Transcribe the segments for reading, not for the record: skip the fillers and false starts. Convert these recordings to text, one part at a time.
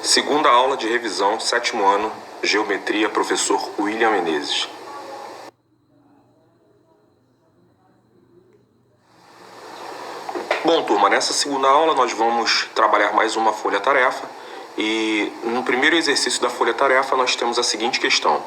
Segunda aula de revisão, 7º ano, Geometria, professor William Menezes. Bom, turma, nessa segunda aula nós vamos trabalhar mais uma folha-tarefa e no primeiro exercício da folha-tarefa nós temos a seguinte questão.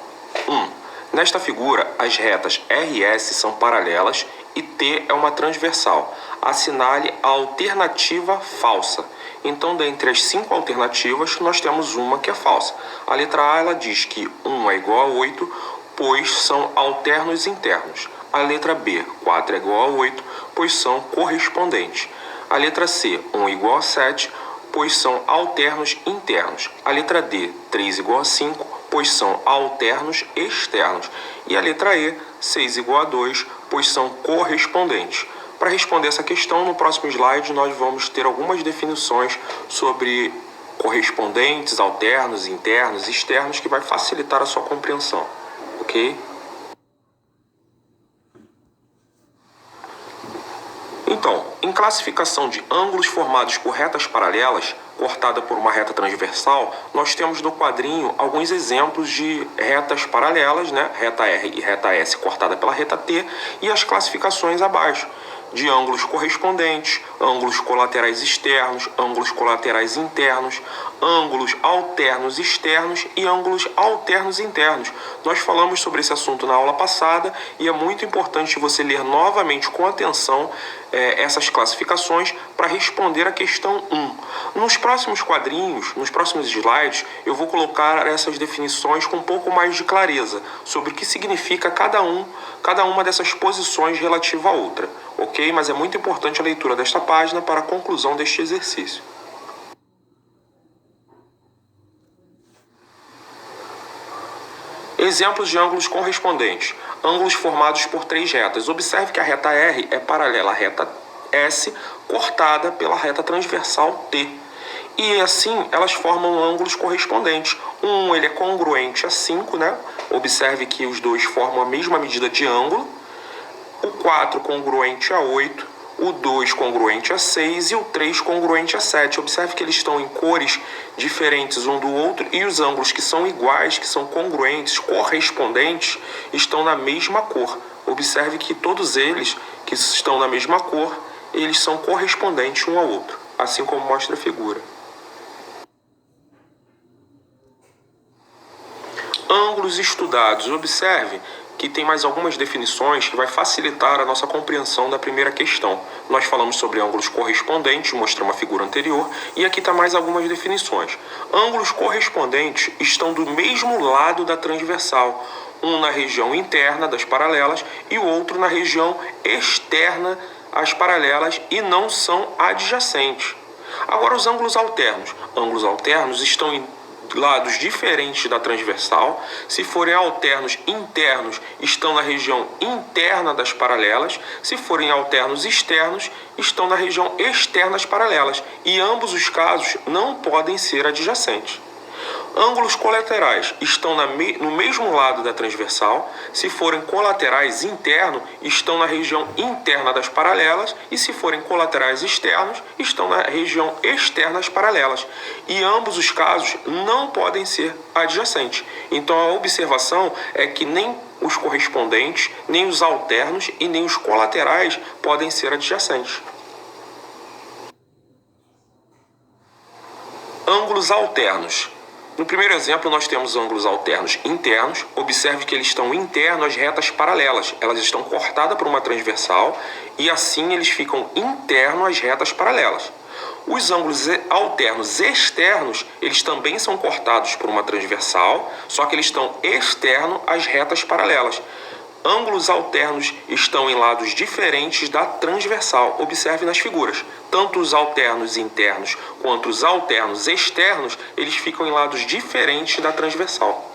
1. Nesta figura, as retas RS são paralelas e T é uma transversal. Assinale a alternativa falsa. Então, dentre as 5 alternativas, nós temos uma que é falsa. A letra A ela diz que 1 é igual a 8, pois são alternos internos. A letra B, 4 é igual a 8, pois são correspondentes. A letra C, 1 é igual a 7, pois são alternos internos. A letra D, 3 é igual a 5, pois são alternos externos. E a letra E, 6 é igual a 2, pois são correspondentes. Para responder essa questão, no próximo slide nós vamos ter algumas definições sobre correspondentes, alternos, internos, externos, que vai facilitar a sua compreensão, ok? Então, em classificação de ângulos formados por retas paralelas, cortada por uma reta transversal, nós temos no quadrinho alguns exemplos de retas paralelas, né? Reta R e reta S cortada pela reta T, e as classificações abaixo, de ângulos correspondentes, ângulos colaterais externos, ângulos colaterais internos, ângulos alternos externos e ângulos alternos internos. Nós falamos sobre esse assunto na aula passada e é muito importante você ler novamente com atenção essas classificações para responder a questão 1. Nos próximos quadrinhos, nos próximos slides, eu vou colocar essas definições com um pouco mais de clareza sobre o que significa cada uma dessas posições relativa a outra, ok? Mas é muito importante a leitura desta página para a conclusão deste exercício. Exemplos de ângulos correspondentes. Ângulos formados por 3 retas. Observe que a reta R é paralela à reta S, cortada pela reta transversal T. E assim, elas formam ângulos correspondentes. Ele é congruente a 5, né? Observe que os dois formam a mesma medida de ângulo. O 4 congruente a 8. O 2 congruente a 6 e o 3 congruente a 7. Observe que eles estão em cores diferentes um do outro e os ângulos que são iguais, que são congruentes, correspondentes, estão na mesma cor. Observe que todos eles que estão na mesma cor, eles são correspondentes um ao outro, assim como mostra a figura. Ângulos estudados. Observe que tem mais algumas definições que vai facilitar a nossa compreensão da primeira questão. Nós falamos sobre ângulos correspondentes, mostramos a figura anterior, e aqui está mais algumas definições. Ângulos correspondentes estão do mesmo lado da transversal, um na região interna das paralelas e o outro na região externa às paralelas e não são adjacentes. Agora, os ângulos alternos. Ângulos alternos estão em lados diferentes da transversal. Se forem alternos internos, estão na região interna das paralelas. Se forem alternos externos, estão na região externa das paralelas. E ambos os casos não podem ser adjacentes. Ângulos colaterais estão no mesmo lado da transversal. Se forem colaterais internos, estão na região interna das paralelas. E se forem colaterais externos, estão na região externa das paralelas. E ambos os casos não podem ser adjacentes. Então a observação é que nem os correspondentes, nem os alternos e nem os colaterais podem ser adjacentes. Ângulos alternos. No primeiro exemplo, nós temos ângulos alternos internos. Observe que eles estão internos às retas paralelas. Elas estão cortadas por uma transversal e assim eles ficam internos às retas paralelas. Os ângulos alternos externos, eles também são cortados por uma transversal, só que eles estão externos às retas paralelas. Ângulos alternos estão em lados diferentes da transversal. Observe nas figuras. Tanto os alternos internos quanto os alternos externos, eles ficam em lados diferentes da transversal.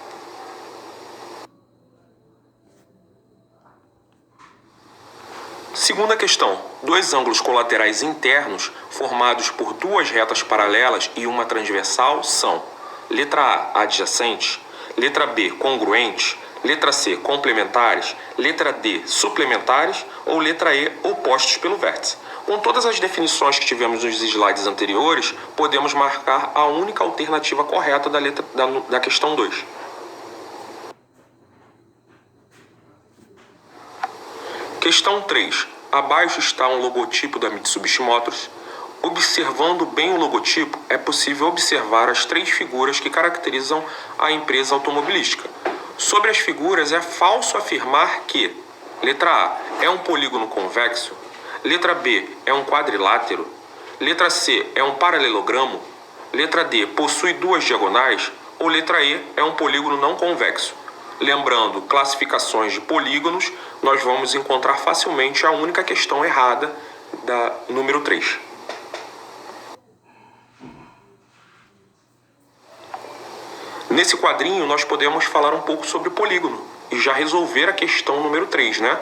Segunda questão. 2 ângulos colaterais internos formados por 2 retas paralelas e uma transversal são: letra A, adjacentes, letra B, congruentes, letra C, complementares, letra D, suplementares ou letra E, opostos pelo vértice. Com todas as definições que tivemos nos slides anteriores, podemos marcar a única alternativa correta da questão 2. Questão 3. Abaixo está um logotipo da Mitsubishi Motors. Observando bem o logotipo, é possível observar as 3 figuras que caracterizam a empresa automobilística. Sobre as figuras, é falso afirmar que: letra A é um polígono convexo, letra B é um quadrilátero, letra C é um paralelogramo, letra D possui 2 diagonais ou letra E é um polígono não convexo. Lembrando, classificações de polígonos, nós vamos encontrar facilmente a única questão errada da número 3. Nesse quadrinho, nós podemos falar um pouco sobre polígono e já resolver a questão número 3, né?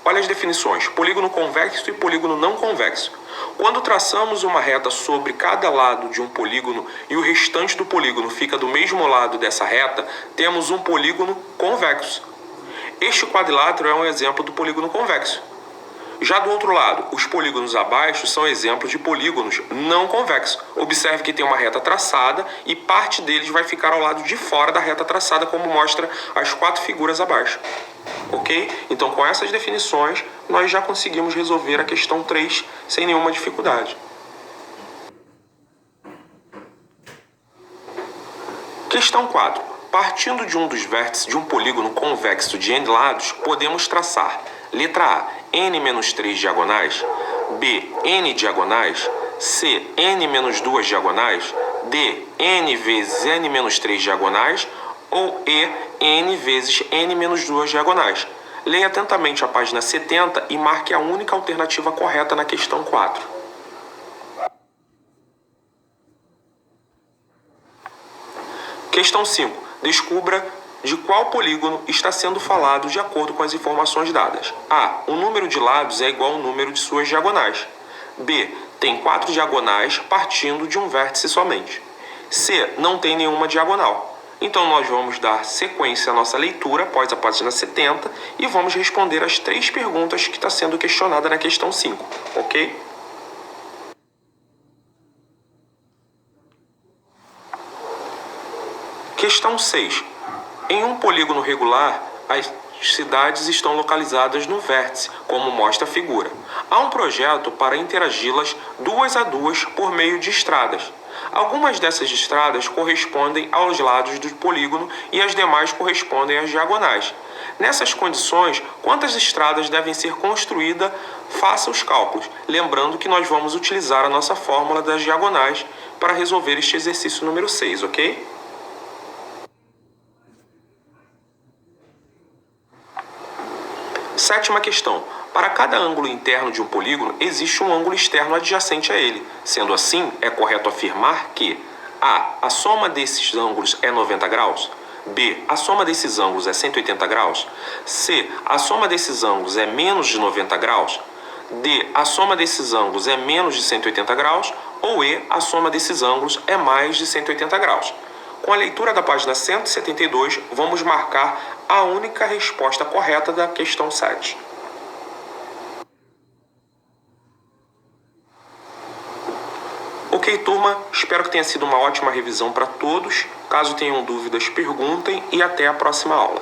Olha as definições: polígono convexo e polígono não convexo. Quando traçamos uma reta sobre cada lado de um polígono e o restante do polígono fica do mesmo lado dessa reta, temos um polígono convexo. Este quadrilátero é um exemplo do polígono convexo. Já do outro lado, os polígonos abaixo são exemplos de polígonos não convexos. Observe que tem uma reta traçada e parte deles vai ficar ao lado de fora da reta traçada, como mostra as 4 figuras abaixo. Ok? Então, com essas definições, nós já conseguimos resolver a questão 3 sem nenhuma dificuldade. Questão 4. Partindo de um dos vértices de um polígono convexo de N lados, podemos traçar: letra A, N-3 diagonais, B, N diagonais, C, N-2 diagonais, D, N vezes N-3 diagonais ou E, N vezes N-2 diagonais. Leia atentamente a página 70 e marque a única alternativa correta na questão 4. Questão 5. Descubra de qual polígono está sendo falado de acordo com as informações dadas. A. O número de lados é igual ao número de suas diagonais. B. Tem 4 diagonais partindo de um vértice somente. C. Não tem nenhuma diagonal. Então, nós vamos dar sequência à nossa leitura após a página 70 e vamos responder as 3 perguntas que está sendo questionada na questão 5, ok? Questão 6. Em um polígono regular, as cidades estão localizadas no vértice, como mostra a figura. Há um projeto para interagi-las 2 a 2 por meio de estradas. Algumas dessas estradas correspondem aos lados do polígono e as demais correspondem às diagonais. Nessas condições, quantas estradas devem ser construídas? Faça os cálculos. Lembrando que nós vamos utilizar a nossa fórmula das diagonais para resolver este exercício número 6, ok? Sétima questão. Para cada ângulo interno de um polígono, existe um ângulo externo adjacente a ele. Sendo assim, é correto afirmar que A soma desses ângulos é 90 graus. B. A soma desses ângulos é 180 graus. C. A soma desses ângulos é menos de 90 graus. D. A soma desses ângulos é menos de 180 graus. Ou E. A soma desses ângulos é mais de 180 graus. Com a leitura da página 172, vamos marcar a única resposta correta da questão 7. Ok, turma, espero que tenha sido uma ótima revisão para todos. Caso tenham dúvidas, perguntem e até a próxima aula.